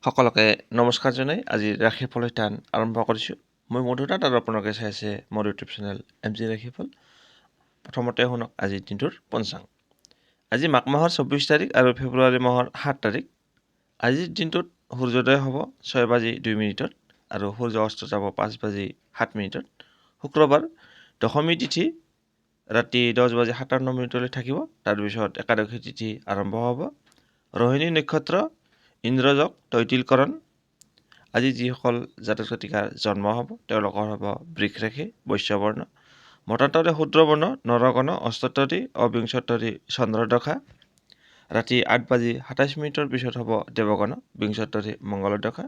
সকলোকে নমস্কাৰ জনাই আজিৰ ৰাশিফল শিতান আৰম্ভ কৰিছোঁ। মই মধুনাথ আৰু আপোনালোকে চাই আছে মোৰ ইউটিউব চেনেল MG ৰাশিফল। প্ৰথমতে শুনক আজিৰ দিনটোৰ পঞ্চাং। আজি মাঘ মাহৰ 24 তাৰিখ আৰু ফেব্ৰুৱাৰী মাহৰ 7 তাৰিখ। আজিৰ দিনটোত সূৰ্যোদয় হ'ব 6:02 আৰু সূৰ্য অস্ত যাব 5:07। শুক্ৰবাৰ দশমী তিথি ৰাতি 10:57 থাকিব। তাৰপিছত একাদশী তিথি আৰম্ভ হ'ব। ৰোহিণী নক্ষত্ৰ, ইন্দ্ৰযোগ, তৈতিলকৰণ। আজি যিসকল জাতক জাতিকাৰ জন্ম হ'ব তেওঁলোকৰ হ'ব বৃষ ৰাশি, বৈশ্যবৰ্ণ। মতান্তৰে শূদ্ৰবৰ্ণ, নৰগণ, অষ্টোত্তৰী, অবিংশোত্তৰী চন্দ্ৰদশা। ৰাতি 8:27 পিছত হ'ব দেৱগণ, বিংশোত্তৰী মংগলদশা।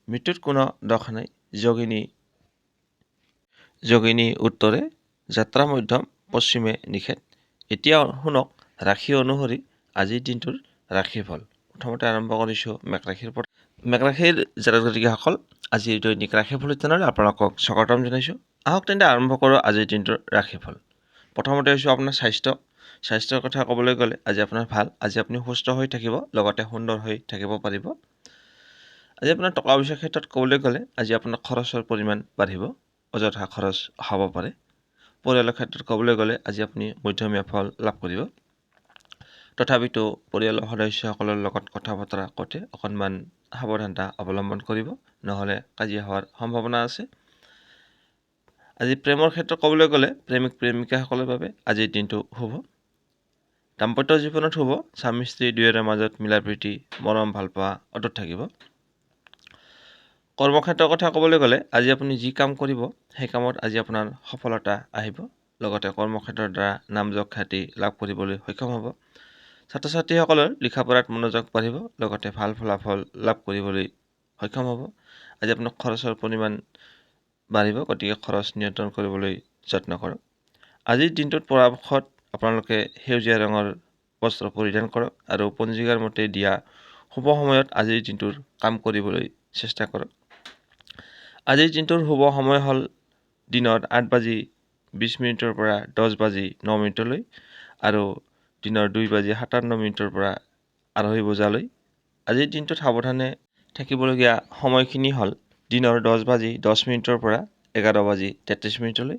মৃত্যুত কোনো দশা নাই। যোগিনী উত্তৰে, যাত্ৰা মধ্যম, পশ্চিমে নিষেধ। এতিয়া শুনক ৰাশি অনুসৰি আজিৰ দিনটোৰ ৰাশিফল। প্ৰথমতে আৰম্ভ কৰিছোঁ মেঘ ৰাশিৰ পৰা। মেঘ ৰাশিৰ জাতক জাতিকাসকল আজিৰ দৈনিক ৰাশিফল শিতানলৈ আপোনালোকক স্বাগতম জনাইছোঁ। আহক তেন্তে আৰম্ভ কৰোঁ আজিৰ দিনটোৰ ৰাশিফল। প্ৰথমতে হৈছোঁ আপোনাৰ স্বাস্থ্যৰ কথা ক'বলৈ গ'লে আজি আপোনাৰ ভাল। আজি আপুনি সুস্থ হৈ থাকিব, লগতে সুন্দৰ হৈ থাকিব পাৰিব। আজি আপোনাৰ টকা পইচাৰ ক্ষেত্ৰত ক'বলৈ গ'লে আজি আপোনাৰ খৰচৰ পৰিমাণ বাঢ়িব, অযথা খৰচ হ'ব পাৰে। পৰিয়ালৰ ক্ষেত্ৰত ক'বলৈ গ'লে আজি আপুনি মধ্যমীয়া ফল লাভ কৰিব। তথাপিতো পৰিয়ালৰ সদস্যসকলৰ লগত কথা বতৰা কৰোঁতে অকণমান সাৱধানতা অৱলম্বন কৰিব, নহ'লে কাজিয়া হোৱাৰ সম্ভাৱনা আছে। আজি প্ৰেমৰ ক্ষেত্ৰত ক'বলৈ গ'লে প্ৰেমিক প্ৰেমিকাসকলৰ বাবে আজিৰ দিনটো শুভ। দাম্পত্য জীৱনত শুভ। স্বামী স্ত্ৰী দুয়োৰে মাজত মিলা প্ৰীতি, মৰম ভালপোৱা অটুট থাকিব। কৰ্মক্ষেত্ৰৰ কথা ক'বলৈ গ'লে আজি আপুনি যি কাম কৰিব সেই কামত আজি আপোনাৰ সফলতা আহিব, লগতে কৰ্মক্ষেত্ৰৰ দ্বাৰা নাম যশ খ্যাতি লাভ কৰিবলৈ সক্ষম হ'ব। ছাত্ৰ ছাত্ৰীসকলৰ লিখা পঢ়াত মনোযোগ বাঢ়িব, লগতে ভাল ফলাফল লাভ কৰিবলৈ সক্ষম হ'ব। আজি আপোনাৰ খৰচৰ পৰিমাণ বাঢ়িব, গতিকে খৰচ নিয়ন্ত্ৰণ কৰিবলৈ যত্ন কৰক। আজিৰ দিনটোত পৰাপক্ষত আপোনালোকে সেউজীয়া ৰঙৰ বস্ত্ৰ পৰিধান কৰক আৰু পঞ্জিকাৰ মতে দিয়া শুভ সময়ত আজিৰ দিনটোৰ কাম কৰিবলৈ চেষ্টা কৰক। আজিৰ দিনটোৰ শুভ সময় হ'ল দিনৰ 8:20 পৰা 10:09 আৰু দিনৰ 2:57 পৰা 2:30 বজালৈ। আজিৰ দিনটোত সাৱধানে থাকিবলগীয়া সময়খিনি হ'ল দিনৰ 10:10 পৰা 11:33।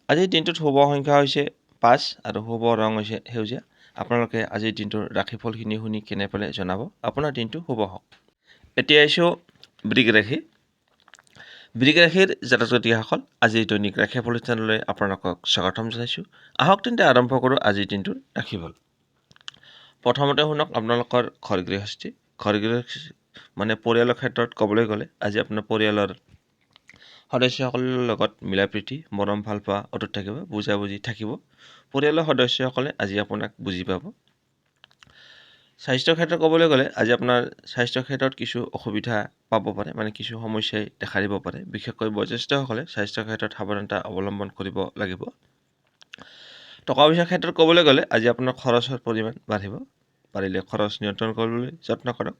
আজিৰ দিনটোত শুভ সংখ্যা হৈছে 5 আৰু শুভ ৰং হৈছে সেউজীয়া। আপোনালোকে আজিৰ দিনটোৰ ৰাশিফলখিনি শুনি কেনে পালে জনাব। আপোনাৰ দিনটো শুভ হওক। এতিয়া আহিছোঁ বৃষ ৰাশি। বৃষ ৰাশিৰ জাতক জাতিকাসকল আজিৰ দৈনিক ৰাশিফল শিতানলৈ আপোনালোকক স্বাগতম জনাইছোঁ। আহক তেন্তে আৰম্ভ কৰোঁ আজিৰ দিনটোৰ ৰাশিফল। প্ৰথমতে শুনক আপোনালোকৰ ঘৰ গৃহস্থী মানে পৰিয়ালৰ ক্ষেত্ৰত ক'বলৈ গ'লে আজি আপোনাৰ পৰিয়ালৰ সদস্যসকলৰ লগত মিলা প্ৰীতি, মৰম ভালপোৱা অটুট থাকিব, বুজাবুজি থাকিব। পৰিয়ালৰ সদস্যসকলে আজি আপোনাক বুজি পাব। স্বাস্থ্যৰ ক্ষেত্ৰত ক'বলৈ গ'লে আজি আপোনাৰ স্বাস্থ্যৰ ক্ষেত্ৰত কিছু অসুবিধা পাব পাৰে, মানে কিছু সমস্যাই দেখা দিব পাৰে। বিশেষকৈ বয়োজ্যেষ্ঠসকলে স্বাস্থ্যৰ ক্ষেত্ৰত সাৱধানতা অৱলম্বন কৰিব লাগিব। টকা পইচাৰ ক্ষেত্ৰত ক'বলৈ গ'লে আজি আপোনাৰ খৰচৰ পৰিমাণ বাঢ়িব, পাৰিলে খৰচ নিয়ন্ত্ৰণ কৰিবলৈ যত্ন কৰক।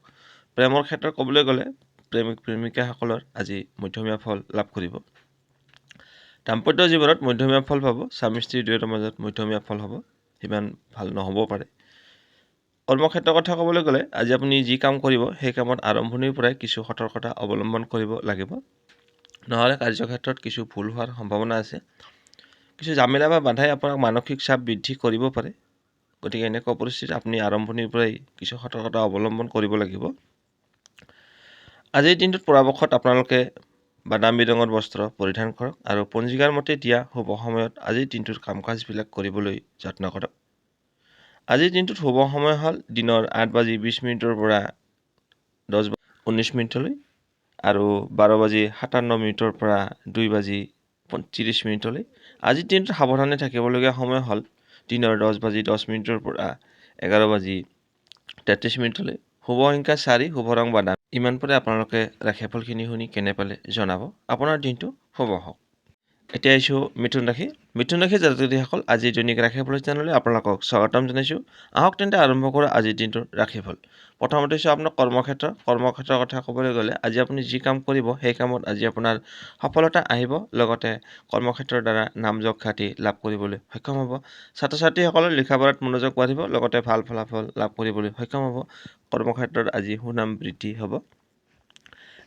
প্ৰেমৰ ক্ষেত্ৰত ক'বলৈ গ'লে প্ৰেমিক প্ৰেমিকাসকলৰ আজি মধ্যমীয়া ফল লাভ কৰিব। দাম্পত্য জীৱনত মধ্যমীয়া ফল পাব। স্বামী স্ত্ৰী দুয়োটাৰ মাজত মধ্যমীয়া ফল হ'ব, সিমান ভাল নহ'ব পাৰে। কৰ্মক্ষেত্ৰৰ কথা ক'বলৈ গ'লে আজি আপুনি যি কাম কৰিব সেই কামত আৰম্ভণিৰ পৰাই কিছু সতৰ্কতা অৱলম্বন কৰিব লাগিব, নহ'লে কাৰ্যক্ষেত্ৰত কিছু ভুল হোৱাৰ সম্ভাৱনা আছে। কিছু জামেলা বা বাধাই আপোনাক মানসিক চাপ বৃদ্ধি কৰিব পাৰে, গতিকে এনেকুৱা পৰিস্থিতিত আপুনি আৰম্ভণিৰ পৰাই কিছু সতৰ্কতা অৱলম্বন কৰিব লাগিব। আজিৰ দিনটোত পৰাপক্ষত আপোনালোকে বাদামী ৰঙৰ বস্ত্ৰ পৰিধান কৰক আৰু পঞ্জিকাৰ মতে দিয়া শুভ সময়ত আজিৰ দিনটোৰ কাম কাজবিলাক কৰিবলৈ যত্ন কৰক। আজিৰ দিনটোত শুভ সময় হ'ল দিনৰ 8:20 পৰা 10:19 আৰু 12:57 পৰা 2:30। আজিৰ দিনটোত সাৱধানে থাকিবলগীয়া সময় হ'ল দিনৰ 10:10 পৰা 11:33। শুভ সংখ্যা 4, শুভ ৰং বাদাম। ইমান পৰে আপোনালোকে ৰাশিফলখিনি শুনি কেনে পালে জনাব। আপোনাৰ দিনটো শুভ হওক। এতিয়া আহিছোঁ মিথুন ৰাশি। মিথুন ৰাশিৰ জাতক জাতিসকল আজিৰ দৈনিক ৰাশিফল চেনেললৈ আপোনালোকক স্বাগতম জনাইছোঁ। আহক তেন্তে আৰম্ভ কৰোঁ আজিৰ দিনটোৰ ৰাশিফল। প্ৰথমতে হৈছে আপোনাৰ কৰ্মক্ষেত্ৰৰ কথা ক'বলৈ গ'লে আজি আপুনি যি কাম কৰিব সেই কামত আজি আপোনাৰ সফলতা আহিব, লগতে কৰ্মক্ষেত্ৰৰ দ্বাৰা নাম যশ খ্যাতি লাভ কৰিবলৈ সক্ষম হ'ব। ছাত্ৰ ছাত্ৰীসকলৰ লিখা পঢ়াত মনোযোগ বাঢ়িব, লগতে ভাল ফলাফল লাভ কৰিবলৈ সক্ষম হ'ব। কৰ্মক্ষেত্ৰত আজি সুনাম বৃদ্ধি হ'ব।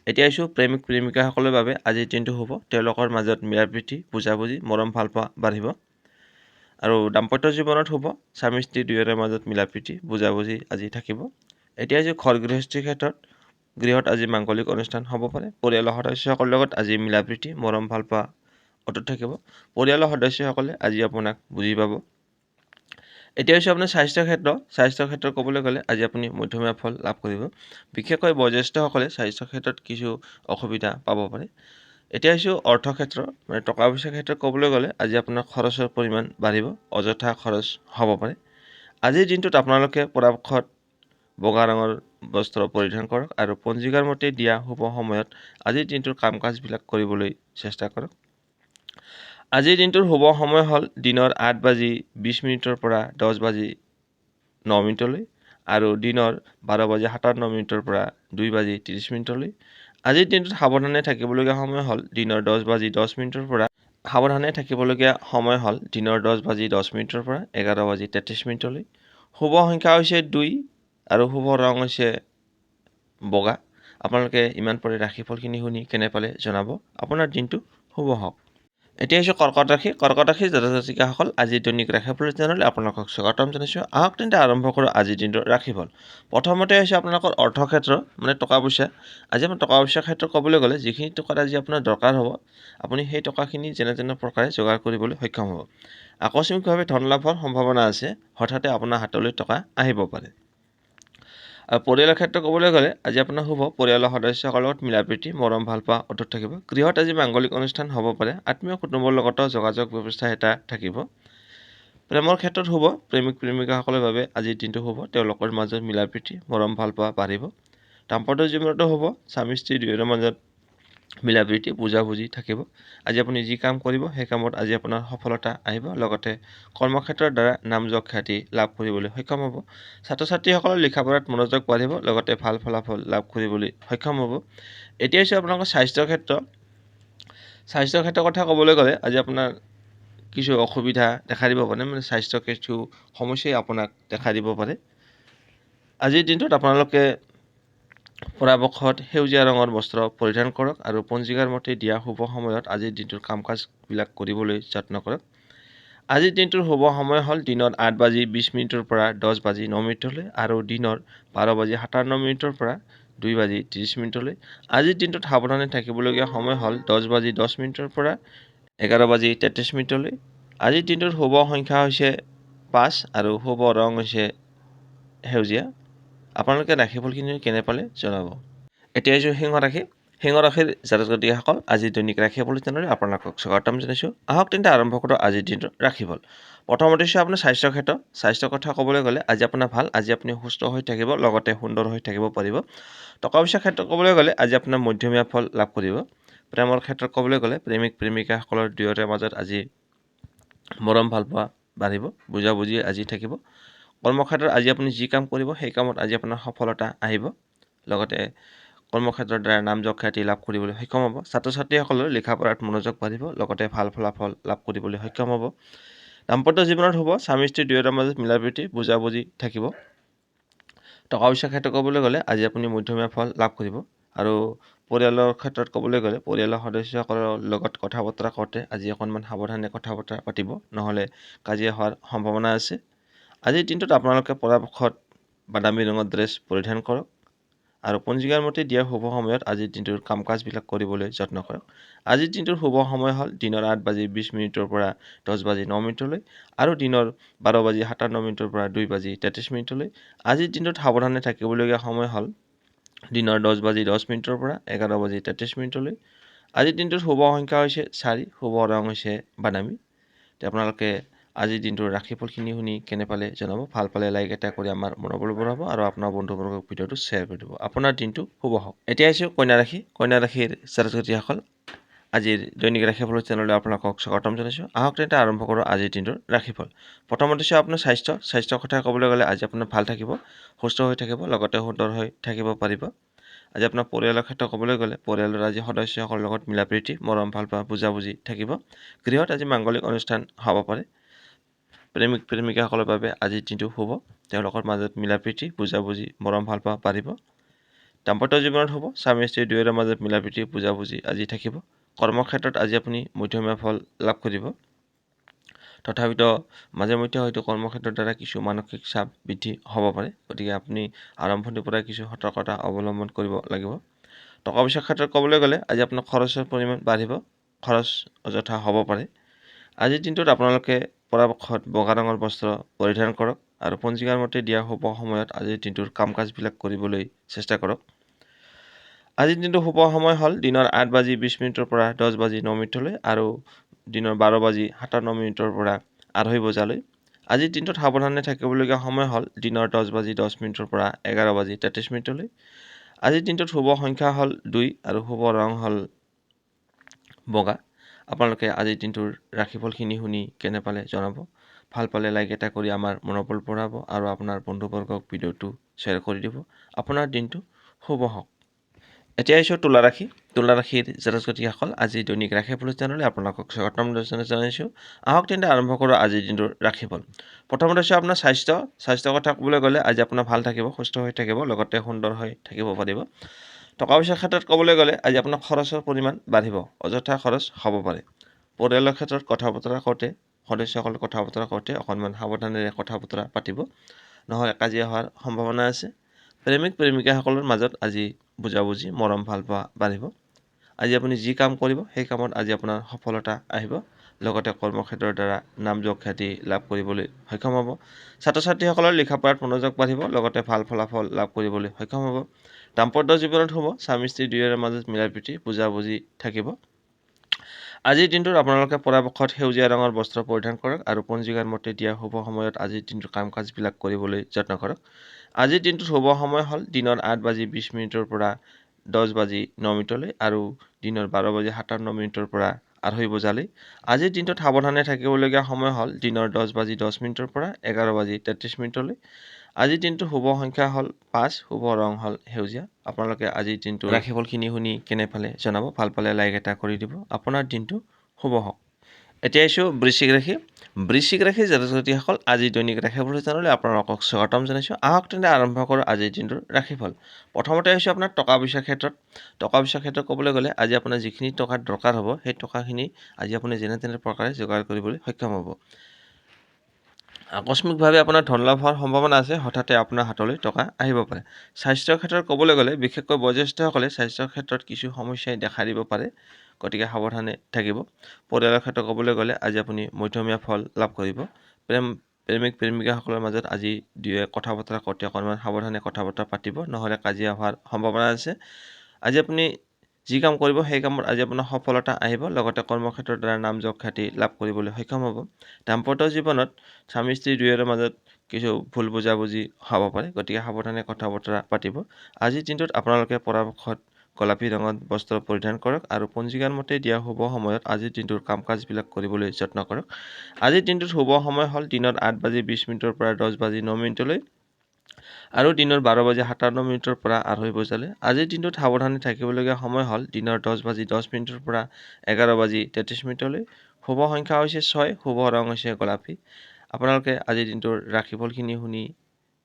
এতিয়া আহিছোঁ প্ৰেমিক প্ৰেমিকাসকলৰ বাবে আজিৰ দিনটো শুভ। তেওঁলোকৰ মাজত মিলাপ্ৰীতি, বুজাবুজি, মৰম ভালপোৱা বাঢ়িব। আৰু দাম্পত্য জীৱনত শুভ। স্বামী স্ত্ৰী দুয়োৰে মাজত মিলাপ্ৰীতি, বুজাবুজি আজি থাকিব। এতিয়া আহিছোঁ ঘৰ গৃহস্থীৰ ক্ষেত্ৰত। গৃহত আজি মাংগলিক অনুষ্ঠান হ'ব পাৰে। পৰিয়ালৰ সদস্যসকলৰ লগত আজি মিলাপ্ৰীতি, মৰম ভালপোৱা অটুট থাকিব। পৰিয়ালৰ সদস্যসকলে আজি আপোনাক বুজি পাব। এতিয়া হৈছে আপোনাৰ স্বাস্থ্যৰ ক্ষেত্ৰত ক'বলৈ গ'লে আজি আপুনি মধ্যমীয়া ফল লাভ কৰিব। বিশেষকৈ বয়োজ্যেষ্ঠসকলে স্বাস্থ্যৰ ক্ষেত্ৰত কিছু অসুবিধা পাব পাৰে। এতিয়া আহিছোঁ অৰ্থক্ষেত্ৰ, মানে টকা পইচাৰ ক্ষেত্ৰত ক'বলৈ গ'লে আজি আপোনাৰ খৰচৰ পৰিমাণ বাঢ়িব, অযথা খৰচ হ'ব পাৰে। আজিৰ দিনটোত আপোনালোকে পৰাপক্ষত বগা ৰঙৰ বস্ত্ৰ পৰিধান কৰক আৰু পঞ্জিকাৰ মতে দিয়া শুভ সময়ত আজিৰ দিনটোৰ কাম কাজবিলাক কৰিবলৈ চেষ্টা কৰক। আজিৰ দিনটোৰ শুভ সময় হ'ল দিনৰ 8:20 পৰা 10:09 আৰু দিনৰ 12:57 পৰা 2:30 আজিৰ দিনটোত সাৱধানে থাকিবলগীয়া সময় হ'ল দিনৰ 10:10 পৰা সাৱধানে থাকিবলগীয়া সময় হ'ল দিনৰ 10:10 পৰা 11:33 শুভ সংখ্যা হৈছে 2 আৰু শুভ ৰং হৈছে বগা। আপোনালোকে ইমান পৰে ৰাশিফলখিনি শুনি কেনে পালে জনাব। আপোনাৰ দিনটো শুভ হওক। এতিয়া হৈছে কৰ্কট ৰাশিৰ জাতক জাতিকাসকল আজিৰ দৈনিক ৰাশিফল চেনেললৈ আপোনালোকক স্বাগতম জনাইছোঁ। আহক তেন্তে আৰম্ভ কৰোঁ আজিৰ দিনটোৰ ৰাশিফল। প্ৰথমতে হৈছে আপোনালোকৰ অৰ্থক্ষেত্ৰ, মানে টকা পইচা। আজি আপোনাৰ টকা পইচাৰ ক্ষেত্ৰত ক'বলৈ গ'লে যিখিনি টকা আজি আপোনাৰ দৰকাৰ হ'ব, আপুনি সেই টকাখিনি যেনে তেনে প্ৰকাৰে যোগাৰ কৰিবলৈ সক্ষম হ'ব। আকস্মিকভাৱে ধন লাভৰ সম্ভাৱনা আছে, হঠাতে আপোনাৰ হাতলৈ টকা আহিব পাৰে। আৰু পৰিয়ালৰ ক্ষেত্ৰত ক'বলৈ গ'লে আজি আপোনাৰ শুভ। পৰিয়ালৰ সদস্যসকলৰ লগত মিলাপ্ৰীতি, মৰম ভালপোৱা অটুট থাকিব। গৃহত আজি মাংগলিক অনুষ্ঠান হ'ব পাৰে। আত্মীয় কুটুম্বৰ লগতো যোগাযোগ ব্যৱস্থা এটা থাকিব। প্ৰেমৰ ক্ষেত্ৰত শুভ। প্ৰেমিক প্ৰেমিকাসকলৰ বাবে আজিৰ দিনটো শুভ। তেওঁলোকৰ মাজত মিলাপ্ৰীতি, মৰম ভালপোৱা বাঢ়িব। দাম্পত্য জীৱনতো শুভ। স্বামী স্ত্ৰী দুয়োৰে মাজত মিলাপ্ৰীতি, বুজাবুজি থাকিব। আজি আপুনি যি কাম কৰিব সেই কামত আজি আপোনাৰ সফলতা আহিব। লগতে কৰ্মক্ষেত্ৰৰ দ্বাৰা নাম যশ খ্যাতি লাভ কৰিবলৈ সক্ষম হ'ব। ছাত্ৰ ছাত্ৰীসকলৰ লিখা পঢ়াত মনোযোগ বাঢ়িব। লগতে ভাল ফলাফল লাভ কৰিবলৈ সক্ষম হ'ব। এতিয়া হৈছে আপোনালোকৰ স্বাস্থ্যৰ ক্ষেত্ৰৰ কথা ক'বলৈ গ'লে আজি আপোনাৰ কিছু অসুবিধা দেখা দিব পাৰে, মানে স্বাস্থ্যৰ কিছু সমস্যাই আপোনাক দেখা দিব পাৰে। আজিৰ দিনটোত আপোনালোকে পৰাপক্ষত সেউজীয়া ৰঙৰ বস্ত্ৰ পৰিধান কৰক আৰু পঞ্জিকাৰ মতে দিয়া শুভ সময়ত আজিৰ দিনটোৰ কাম কাজবিলাক কৰিবলৈ যত্ন কৰক। আজিৰ দিনটোৰ শুভ সময় হ'ল দিনৰ 8:20 পৰা 10:09 আৰু দিনৰ 12:57 পৰা 2:30। আজিৰ দিনটোত সাৱধানে থাকিবলগীয়া সময় হ'ল 10:10 পৰা 11:33। আজিৰ দিনটোৰ শুভ সংখ্যা হৈছে 5 আৰু শুভ ৰং হৈছে সেউজীয়া। আপোনালোকে ৰাশিফলখিনি কেনে পালে জনাব। এতিয়া আহিছোঁ সিংহ ৰাশিৰ জাতক জাতিকাসকল আজিৰ দৈনিক ৰাশিফল চেনেললৈ আপোনালোকক স্বাগতম জনাইছোঁ। আহক তেন্তে আৰম্ভ কৰোঁ আজিৰ দিনটোৰ ৰাশিফল। প্ৰথমতে হৈছে আপোনাৰ স্বাস্থ্যৰ কথা ক'বলৈ গ'লে আজি আপোনাৰ ভাল। আজি আপুনি সুস্থ হৈ থাকিব, লগতে সুন্দৰ হৈ থাকিব পাৰিব। টকা পইচাৰ ক্ষেত্ৰত ক'বলৈ গ'লে আজি আপোনাৰ মধ্যমীয়া ফল লাভ কৰিব। প্ৰেমৰ ক্ষেত্ৰত ক'বলৈ গ'লে প্ৰেমিক প্ৰেমিকাসকলৰ দুয়োৰে মাজত আজি মৰম ভালপোৱা বাঢ়িব, বুজাবুজি আজি থাকিব। কৰ্মক্ষেত্ৰত আজি আপুনি যি কাম কৰিব সেই কামত আজি আপোনাৰ সফলতা আহিব। লগতে কৰ্মক্ষেত্ৰৰ দ্বাৰা নাম যশ খ্যাতি লাভ কৰিবলৈ সক্ষম হ'ব। ছাত্ৰ ছাত্ৰীসকলৰ লিখা পঢ়াত মনোযোগ বাঢ়িব, লগতে ভাল ফলাফল লাভ কৰিবলৈ সক্ষম হ'ব। দাম্পত্য জীৱনত শুভ। স্বামী স্ত্ৰী দুয়োৰে মাজত মিলাপ্ৰীতি, বুজাবুজি থাকিব। টকা পইচাৰ ক্ষেত্ৰত ক'বলৈ গ'লে আজি আপুনি মধ্যমীয়া ফল লাভ কৰিব। আৰু পৰিয়ালৰ ক্ষেত্ৰত ক'বলৈ গ'লে পৰিয়ালৰ সদস্যসকলৰ লগত কথা বতৰা কৰোঁতে আজি অকণমান সাৱধানে কথা বতৰা পাতিব, নহ'লে কাজিয়া হোৱাৰ সম্ভাৱনা আছে। আজিৰ দিনটোত আপোনালোকে পৰাপক্ষত বাদামী ৰঙৰ ড্ৰেছ পৰিধান কৰক আৰু পঞ্জিকাৰ মতে দিয়া শুভ সময়ত আজিৰ দিনটোৰ কাম কাজবিলাক কৰিবলৈ যত্ন কৰক। আজিৰ দিনটোৰ শুভ সময় হ'ল দিনৰ 8:20 পৰা 10:09 আৰু দিনৰ 12:57 পৰা 2:33। আজিৰ দিনটোত সাৱধানে থাকিবলগীয়া সময় হ'ল দিনৰ 10:10 পৰা 11:33। আজিৰ দিনটোত শুভ সংখ্যা হৈছে 4, শুভ ৰং হৈছে বাদামী। আপোনালোকে আজিৰ দিনটোৰ ৰাশিফলখিনি শুনি কেনে পালে জনাব। ভাল পালে লাইক এটা কৰি আমাৰ মনোবল বঢ়াব আৰু আপোনাৰ বন্ধুবৰ্গক ভিডিঅ'টো শ্বেয়াৰ কৰি দিব। আপোনাৰ দিনটো শুভ হওক। এতিয়া আহিছোঁ কন্যা ৰাশিৰ জাতক জাতিকাসকল আজিৰ দৈনিক ৰাশিফল চেনেললৈ আপোনালোকক স্বাগতম জনাইছোঁ। আহক তেন্তে আৰম্ভ কৰোঁ আজিৰ দিনটোৰ ৰাশিফল। প্ৰথমতে হৈছে আপোনাৰ স্বাস্থ্যৰ কথা ক'বলৈ গ'লে আজি আপোনাৰ ভাল থাকিব, সুস্থ হৈ থাকিব, লগতে সুন্দৰ হৈ থাকিব পাৰিব। আজি আপোনাৰ পৰিয়ালৰ ক্ষেত্ৰত ক'বলৈ গ'লে পৰিয়ালৰ আজি সদস্যসকলৰ লগত মিলাপ্ৰীতি, মৰম ভালপোৱা, বুজাবুজি থাকিব। গৃহত আজি মাংগলিক অনুষ্ঠান হ'ব পাৰে। প্ৰেমিক প্ৰেমিকাসকলৰ বাবে আজিৰ দিনটো শুভ। তেওঁলোকৰ মাজত মিলাপ্ৰীতি, বুজাবুজি, মৰম ভালপোৱা বাঢ়িব। দাম্পত্য জীৱনত হ'ব স্বামী স্ত্ৰী দুয়োৰে মাজত মিলাপ্ৰীতি বুজাবুজি আজি থাকিব। কৰ্মক্ষেত্ৰত আজি আপুনি মধ্যমীয়া ফল লাভ কৰিব। তথাপিতো মাজে মধ্যে হয়তো কৰ্মক্ষেত্ৰৰ দ্বাৰা কিছু মানসিক চাপ বৃদ্ধি হ'ব পাৰে, গতিকে আপুনি আৰম্ভণিৰ পৰাই কিছু সতৰ্কতা অৱলম্বন কৰিব লাগিব। টকা পইচাৰ ক্ষেত্ৰত ক'বলৈ গ'লে আজি আপোনাৰ খৰচৰ পৰিমাণ বাঢ়িব, খৰচ অযথা হ'ব পাৰে। আজিৰ দিনটোত আপোনালোকে পৰাপক্ষত বগা ৰঙৰ বস্ত্ৰ পৰিধান কৰক আৰু পঞ্জিকাৰ মতে দিয়া শুভ সময়ত আজিৰ দিনটোৰ কাম কাজবিলাক কৰিবলৈ চেষ্টা কৰক। আজিৰ দিনটোৰ শুভ সময় হ'ল দিনৰ 8:20 পৰা 10:09 আৰু দিনৰ 12:57 পৰা 2:30 বজালৈ। আজিৰ দিনটোত সাৱধানে থাকিবলগীয়া সময় হ'ল দিনৰ 10:10 পৰা 11:33। আজিৰ দিনটোত শুভ সংখ্যা হ'ল 2 আৰু শুভ ৰং হ'ল বগা। আপোনালোকে আজিৰ দিনটোৰ ৰাশিফলখিনি শুনি কেনে পালে জনাব। ভাল পালে লাইক এটা কৰি আমাৰ মনোবল বঢ়াব আৰু আপোনাৰ বন্ধুবৰ্গক ভিডিঅ'টো শ্বেয়াৰ কৰি দিব। আপোনাৰ দিনটো শুভ হওক। এতিয়া আহিছোঁ তুলা ৰাশি। তুলা ৰাশিৰ জাতক জাতিসকল আজি দৈনিক ৰাশিফল চেনেললৈ আপোনালোকক স্বাগতম জনাইছোঁ। আহক তেন্তে আৰম্ভ কৰোঁ আজিৰ দিনটোৰ ৰাশিফল। প্ৰথমতে হৈছে আপোনাৰ স্বাস্থ্যৰ কথা ক'বলৈ গ'লে আজি আপোনাৰ ভাল থাকিব, সুস্থ হৈ থাকিব, লগতে সুন্দৰ হৈ থাকিব পাৰিব। টকা পইচাৰ ক্ষেত্ৰত ক'বলৈ গ'লে আজি আপোনাৰ খৰচৰ পৰিমাণ বাঢ়িব, অযথা খৰচ হ'ব পাৰে। পৰিয়ালৰ ক্ষেত্ৰত কথা বতৰা কওঁতে সদস্যসকল কথা বতৰা কওঁতে অকণমান সাৱধানেৰে কথা বতৰা পাতিব, নহ'লে কাজিয়া হোৱাৰ সম্ভাৱনা আছে। প্ৰেমিক প্ৰেমিকাসকলৰ মাজত আজি বুজাবুজি মৰম ভাল পোৱা বাঢ়িব। আজি আপুনি যি কাম কৰিব সেই কামত আজি আপোনাৰ সফলতা আহিব, লগতে কৰ্মক্ষেত্ৰৰ দ্বাৰা নাম যশ খ্যাতি লাভ কৰিবলৈ সক্ষম হ'ব। ছাত্ৰ ছাত্ৰীসকলৰ লিখা পঢ়াত মনোযোগ বাঢ়িব, লগতে ভাল ফলাফল লাভ কৰিবলৈ সক্ষম হ'ব। দাম্পত্য জীৱনত হ'ব স্বামী স্ত্ৰী দুয়োৰে মাজত মিলাপ্ৰীতি বুজাবুজি থাকিব। আজিৰ দিনটোত আপোনালোকে পৰাপক্ষত সেউজীয়া ৰঙৰ বস্ত্ৰ পৰিধান কৰক আৰু পঞ্জিকাৰ মতে দিয়া শুভ সময়ত আজিৰ দিনটোৰ কাম কাজবিলাক কৰিবলৈ যত্ন কৰক। আজিৰ দিনটোত শুভ সময় হ'ল দিনৰ 8:20 পৰা 10:09 আৰু দিনৰ 12:57 পৰা 2:30 বজালৈ। আজিৰ দিনটোত সাৱধানে থাকিবলগীয়া সময় হ'ল দিনৰ 10:10 পৰা 11:33। আজিৰ দিনটোৰ শুভ সংখ্যা হ'ল 5, শুভ ৰং হ'ল সেউজীয়া। আপোনালোকে আজিৰ দিনটোৰ ৰাশিফলখিনি শুনি কেনে পালে জনাব। ভাল পালে লাইক এটা কৰি দিব। আপোনাৰ দিনটো শুভ হওক। এতিয়া আহিছোঁ বৃশ্চিক ৰাশি। বৃশ্চিক ৰাশিৰ জাতক জাতিসকল আজি দৈনিক ৰাশিফল চেনেললৈ আপোনালোকক স্বাগতম জনাইছোঁ। আহক তেন্তে আৰম্ভ কৰোঁ আজিৰ দিনটোৰ ৰাশিফল। প্ৰথমতে আহিছোঁ আপোনাৰ টকা পইচাৰ ক্ষেত্ৰত। টকা পইচাৰ ক্ষেত্ৰত ক'বলৈ গ'লে আজি আপোনাৰ যিখিনি টকাৰ দৰকাৰ হ'ব সেই টকাখিনি আজি আপুনি যেনে তেনে প্ৰকাৰে যোগাৰ কৰিবলৈ সক্ষম হ'ব। আকস্মিকভাৱে আপোনাৰ ধন লাভ হোৱাৰ সম্ভাৱনা আছে, হঠাতে আপোনাৰ হাতলৈ টকা আহিব পাৰে। স্বাস্থ্যৰ ক্ষেত্ৰত ক'বলৈ গ'লে বিশেষকৈ বয়োজ্যেষ্ঠসকলে স্বাস্থ্যৰ ক্ষেত্ৰত কিছু সমস্যাই দেখা দিব পাৰে, গতিকে সাৱধানে থাকিব। পৰিয়ালৰ ক্ষেত্ৰত ক'বলৈ গ'লে আজি আপুনি মধ্যমীয়া ফল লাভ কৰিব। প্ৰেমিক প্ৰেমিকাসকলৰ মাজত আজি দুয়োৱে কথা বতৰা কওঁতে অকণমান সাৱধানে কথা বতৰা পাতিব, নহ'লে কাজিয়া হোৱাৰ সম্ভাৱনা আছে। আজি আপুনি যি কাম কৰিব সেই কামত আজি আপোনাৰ সফলতা আহিব, লগতে কৰ্মক্ষেত্ৰৰ দ্বাৰা নাম যশ খ্যাতি লাভ কৰিবলৈ সক্ষম হ'ব। দাম্পত্য জীৱনত স্বামী স্ত্ৰী দুয়োৰে মাজত কিছু ভুল বুজাবুজি হ'ব পাৰে, গতিকে সাৱধানে কথা বতৰা পাতিব। আজিৰ দিনটোত আপোনালোকে পৰাপক্ষত গোলাপী ৰঙৰ বস্ত্ৰ পৰিধান কৰক আৰু পঞ্জিকাৰ মতে দিয়া শুভ সময়ত আজিৰ দিনটোৰ কাম কাজবিলাক কৰিবলৈ যত্ন কৰক। আজিৰ দিনটোত শুভ সময় হ'ল দিনৰ 8:20 পৰা 10:09 আৰু দিনৰ 12:57 পৰা 2:30 বজালৈ। আজিৰ দিনটোত সাৱধানে থাকিবলগীয়া সময় হ'ল দিনৰ 10:10 পৰা 11:33। শুভ সংখ্যা হৈছে 6, শুভ ৰং হৈছে গোলাপী। আপোনালোকে আজিৰ দিনটোৰ ৰাশিফলখিনি শুনি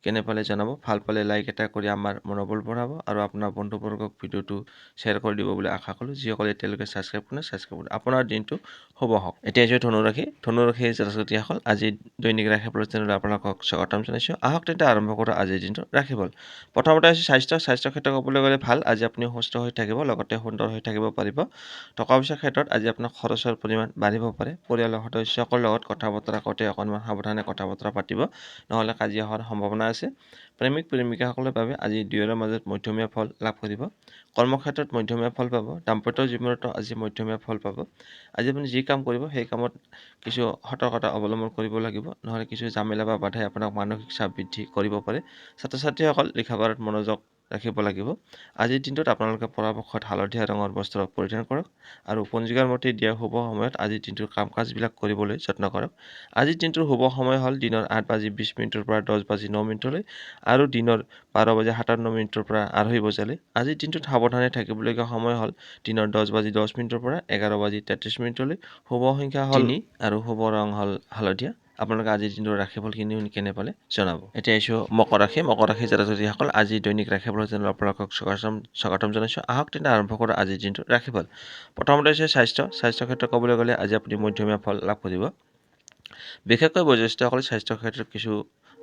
কেনে পালে জনাব। ভাল পালে লাইক এটা কৰি আমাৰ মনোবল বঢ়াব আৰু আপোনাৰ বন্ধুবৰ্গক ভিডিঅ'টো শ্বেয়াৰ কৰি দিব বুলি আশা কৰোঁ। যিসকলে এতিয়ালৈকে ছাবস্ক্ৰাইব কৰে আপোনাৰ দিনটো শুভ হওক। এতিয়া আহিছোঁ ধনুৰাশি। ধনুৰাশিৰ জাতক জাতিসকল আজি দৈনিক ৰাশিফল চেনেললৈ আপোনালোকক স্বাগতম জনাইছোঁ। আহক তেন্তে আৰম্ভ কৰোঁ আজিৰ দিনটোৰ ৰাশিফল। প্ৰথমতে আহিছোঁ স্বাস্থ্যৰ ক্ষেত্ৰত ক'বলৈ গ'লে ভাল। আজি আপুনি সুস্থ হৈ থাকিব, লগতে সুন্দৰ হৈ থাকিব পাৰিব। টকা পইচাৰ ক্ষেত্ৰত আজি আপোনাৰ খৰচৰ পৰিমাণ বাঢ়িব পাৰে। পৰিয়ালৰ সদস্যসকলৰ লগত কথা বতৰা কওঁতে অকণমান সাৱধানে কথা বতৰা পাতিব, নহ'লে কাজিয়া হোৱাৰ সম্ভাৱনা আছে। প্ৰেমিক প্ৰেমিকাসকলৰ বাবে আজি দুয়োৰে মাজত মধ্যমীয়া ফল লাভ কৰিব। কৰ্মক্ষেত্ৰত মধ্যমীয়া ফল পাব। দাম্পত্য জীৱনতো আজি মধ্যমীয়া ফল পাব। আজি আপুনি যি কাম কৰিব সেই কামত কিছু সতৰ্কতা অৱলম্বন কৰিব লাগিব, নহ'লে কিছু জামেলা বা বাধাই আপোনাক মানসিক চাপ বৃদ্ধি কৰিব পাৰে। ছাত্ৰ ছাত্ৰীসকল লিখা পঢ়াত মনোযোগ ৰাখিব লাগিব। আজিৰ দিনটোত আপোনালোকে পৰাপক্ষত হালধীয়া ৰঙৰ বস্ত্ৰ পৰিধান কৰক আৰু পঞ্জিকাৰ মতে দিয়া শুভ সময়ত আজিৰ দিনটোৰ কাম কাজবিলাক কৰিবলৈ যত্ন কৰক। আজিৰ দিনটোৰ শুভ সময় হ'ল দিনৰ 8:20 পৰা 10:09 আৰু দিনৰ 12:57 পৰা 2:30 বজালৈ। আজিৰ দিনটোত সাৱধানে থাকিবলগীয়া সময় হ'ল দিনৰ 10:10 পৰা 11:33। শুভ সংখ্যা হ'ল 3 আৰু শুভ ৰং হ'ল হালধীয়া। আপোনালোকে আজিৰ দিনটোৰ ৰাশিফলখিনি শুনি কেনে পালে জনাব। এতিয়া আহিছোঁ মকৰ ৰাশি। মকৰ ৰাশি জাতক জাতিসকল আজি দৈনিক ৰাশিফল চেনেলত আপোনালোকক স্বাগতম জনাইছোঁ। আহক তেন্তে আৰম্ভ কৰোঁ আজিৰ দিনটোৰ ৰাশিফল। প্ৰথমতে হৈছে স্বাস্থ্য ক্ষেত্ৰত ক'বলৈ গ'লে আজি আপুনি মধ্যমীয়া ফল লাভ কৰিব। বিশেষকৈ বয়োজ্যেষ্ঠসকলে স্বাস্থ্যৰ ক্ষেত্ৰত কিছু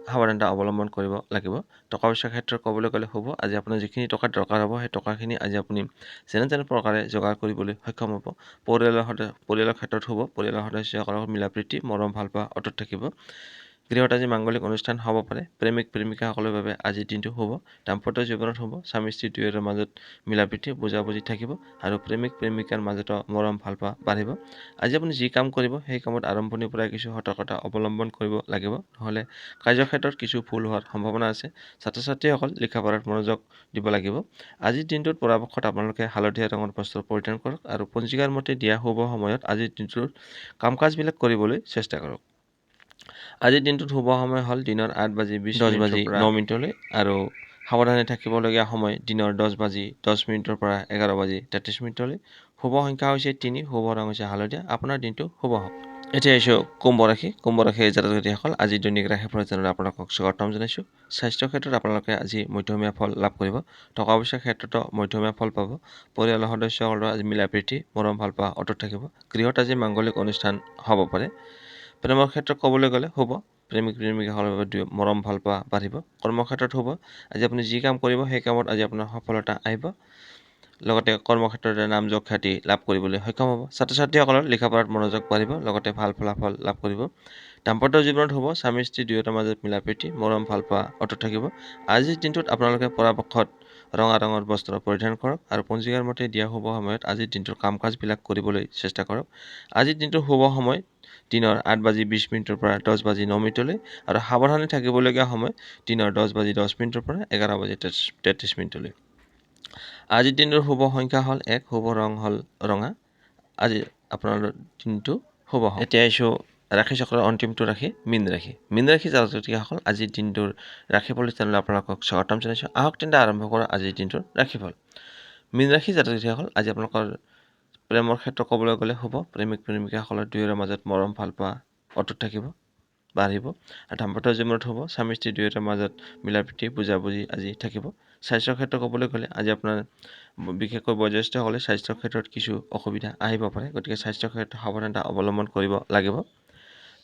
সাৱধানতা অৱলম্বন কৰিব লাগিব। টকা পইচাৰ ক্ষেত্ৰত ক'বলৈ গ'লে হ'ব আজি আপোনাৰ যিখিনি টকা দৰকাৰ হ'ব সেই টকাখিনি আজি আপুনি যেনে তেনে প্ৰকাৰে যোগাৰ কৰিবলৈ সক্ষম হ'ব। পৰিয়ালৰ ক্ষেত্ৰত হ'ব, পৰিয়ালৰ সদস্যসকলৰ মিলা প্ৰীতি মৰম ভাল পোৱা অটুট থাকিব। গৃহত আজি মাংগলিক অনুষ্ঠান হ'ব পাৰে। প্ৰেমিক প্ৰেমিকাসকলৰ বাবে আজিৰ দিনটো শুভ। দাম্পত্য জীৱনত হ'ব, স্বামী স্ত্ৰী দুয়োৰে মাজত মিলা প্ৰীতি বুজাবুজি থাকিব আৰু প্ৰেমিক প্ৰেমিকাৰ মাজতো মৰম ভাল পোৱা বাঢ়িব। আজি আপুনি যি কাম কৰিব সেই কামত আৰম্ভণিৰ পৰাই কিছু সতৰ্কতা অৱলম্বন কৰিব লাগিব, নহ'লে কাৰ্যক্ষেত্ৰত কিছু ভুল হোৱাৰ সম্ভাৱনা আছে। ছাত্ৰ ছাত্ৰীসকল লিখা পঢ়াত মনোযোগ দিব লাগিব। আজিৰ দিনটোত পৰাপক্ষত আপোনালোকে হালধীয়া ৰঙৰ বস্ত্ৰ পৰিধান কৰক আৰু পঞ্জিকাৰ মতে দিয়া শুভ সময়ত আজিৰ দিনটোৰ কাম কাজবিলাক কৰিবলৈ চেষ্টা কৰক। আজিৰ দিনটোত শুভ সময় হ'ল দিনৰ 8:20-9 আৰু সাৱধানে থাকিবলগীয়া সময় দিনৰ 10:10 পৰা 11:33। শুভ সংখ্যা হৈছে 3, শুভ ৰং হৈছে হালধীয়া। আপোনাৰ দিনটো শুভ হওক। এতিয়া আহিছোঁ কুম্ভ ৰাশি। কুম্ভ ৰাশিৰ জাতক জাতিসকল আজি দৈনিক ৰাশিফল চেনেলত আপোনালোকক স্বাগতম জনাইছোঁ। স্বাস্থ্যৰ ক্ষেত্ৰত আপোনালোকে আজি মধ্যমীয়া ফল লাভ কৰিব। টকা পইচাৰ ক্ষেত্ৰতো মধ্যমীয়া ফল পাব। পৰিয়ালৰ সদস্যসকলৰ আজি মিলা প্ৰীতি মৰম ভাল পোৱা অটুট থাকিব। গৃহত আজি মাংগলিক অনুষ্ঠান হ'ব পাৰে। প্ৰেমৰ ক্ষেত্ৰত ক'বলৈ গ'লে হ'ব, প্ৰেমিক প্ৰেমিকাসকলৰ বাবে মৰম ভাল পোৱা বাঢ়িব। কৰ্মক্ষেত্ৰত হ'ব, আজি আপুনি যি কাম কৰিব সেই কামত আজি আপোনাৰ সফলতা আহিব। লগতে কৰ্মক্ষেত্ৰতে নাম যশ খ্যাতি লাভ কৰিবলৈ সক্ষম হ'ব। ছাত্ৰ ছাত্ৰীসকলৰ লিখা পঢ়াত মনোযোগ বাঢ়িব, লগতে ভাল ফলাফল লাভ কৰিব। দাম্পত্য জীৱনত হ'ব, স্বামী স্ত্ৰী দুয়োটাৰ মাজত মিলা প্ৰীতি মৰম ভাল পোৱা অটুট থাকিব। আজিৰ দিনটোত আপোনালোকে পৰাপক্ষত ৰঙা ৰঙৰ বস্ত্ৰ পৰিধান কৰক আৰু পঞ্জিকাৰ মতে দিয়া শুভ সময়ত আজিৰ দিনটোৰ কাম কাজবিলাক কৰিবলৈ চেষ্টা কৰক। আজিৰ দিনটোৰ শুভ সময় দিনৰ 8:20 পৰা 10:09 আৰু সাৱধানে থাকিবলগীয়া সময় দিনৰ 10:10 পৰা 11:33। আজিৰ দিনটোৰ শুভ সংখ্যা হ'ল 1, শুভ ৰং হ'ল ৰঙা। আজি আপোনাৰ দিনটো শুভ হওক। এতিয়া আহিছোঁ ৰাশি চক্ৰৰ অন্তিমটো ৰাশি মীন ৰাশি। মীন ৰাশি জাতক জাতিসকল আজিৰ দিনটোৰ ৰাশিফল চেনেলত আপোনালোকক স্বাগতম জনাইছোঁ। আহক তেন্তে আৰম্ভ কৰোঁ আজিৰ দিনটোৰ ৰাশিফল। মীন ৰাশি জাতক জাতিসকল আজি আপোনালোকৰ প্ৰেমৰ ক্ষেত্ৰত ক'বলৈ গ'লে হ'ব, প্ৰেমিক প্ৰেমিকাসকলৰ দুয়োৰে মাজত মৰম ভাল পোৱা অটুট থাকিব, বাঢ়িব। আৰু দাম্পত্য জীৱনত হ'ব, স্বামী স্ত্ৰী দুয়োটাৰ মাজত মিলা প্ৰীতি বুজাবুজি আজি থাকিব। স্বাস্থ্যৰ ক্ষেত্ৰত ক'বলৈ গ'লে আজি আপোনাৰ বিশেষকৈ বয়োজ্যেষ্ঠসকলে স্বাস্থ্যৰ ক্ষেত্ৰত কিছু অসুবিধা আহিব পাৰে, গতিকে স্বাস্থ্যৰ ক্ষেত্ৰত সাৱধানতা অৱলম্বন কৰিব লাগিব।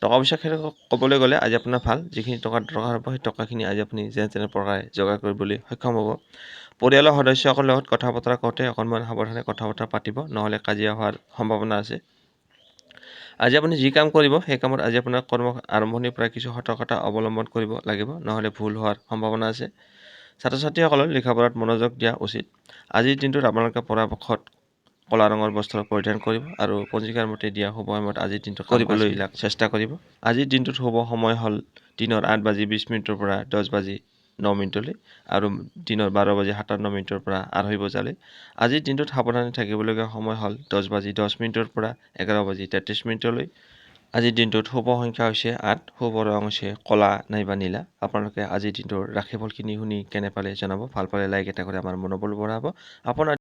টকা পইচাৰ ক্ষেত্ৰত ক'বলৈ গ'লে আজি আপোনাৰ ভাল, যিখিনি টকা দৰকাৰ হ'ব সেই টকাখিনি আজি আপুনি যেনে তেনে প্ৰকাৰে যোগাৰ কৰিবলৈ সক্ষম হ'ব। পৰিয়ালৰ সদস্যসকলৰ লগত কথা বতৰা কওঁতে অকণমান সাৱধানে কথা বতৰা পাতিব, নহ'লে কাজিয়া হোৱাৰ সম্ভাৱনা আছে। আজি আপুনি যি কাম কৰিব সেই কামত আজি আপোনাৰ কৰ্ম আৰম্ভণিৰ পৰা কিছু সতৰ্কতা অৱলম্বন কৰিব লাগিব, নহ'লে ভুল হোৱাৰ সম্ভাৱনা আছে। ছাত্ৰ ছাত্ৰীসকলৰ লিখা পঢ়াত মনোযোগ দিয়া উচিত। আজিৰ দিনটোত আপোনালোকে পৰাপক্ষত ক'লা ৰঙৰ বস্ত্ৰ পৰিধান কৰিব আৰু পঞ্জিকাৰ মতে দিয়া শুভ সময়ত আজিৰ দিনটো কৰিবলৈ চেষ্টা কৰিব। আজিৰ দিনটোত শুভ সময় হ'ল দিনৰ 8:20 পৰা 10:09 আৰু দিনৰ 12:57 পৰা 2:30 বজালৈ। আজিৰ দিনটোত সাৱধানে থাকিবলগীয়া সময় হ'ল 10:10 পৰা 11:33। আজিৰ দিনটোত শুভ সংখ্যা হৈছে 8, শুভ ৰং হৈছে ক'লা নাইবা নীলা। আপোনালোকে আজিৰ দিনটোৰ ৰাশিফলখিনি শুনি কেনে পালে জনাব। ভাল পালে লাইক এটা কৰি আমাৰ মনোবল বঢ়াব। আপোনাৰ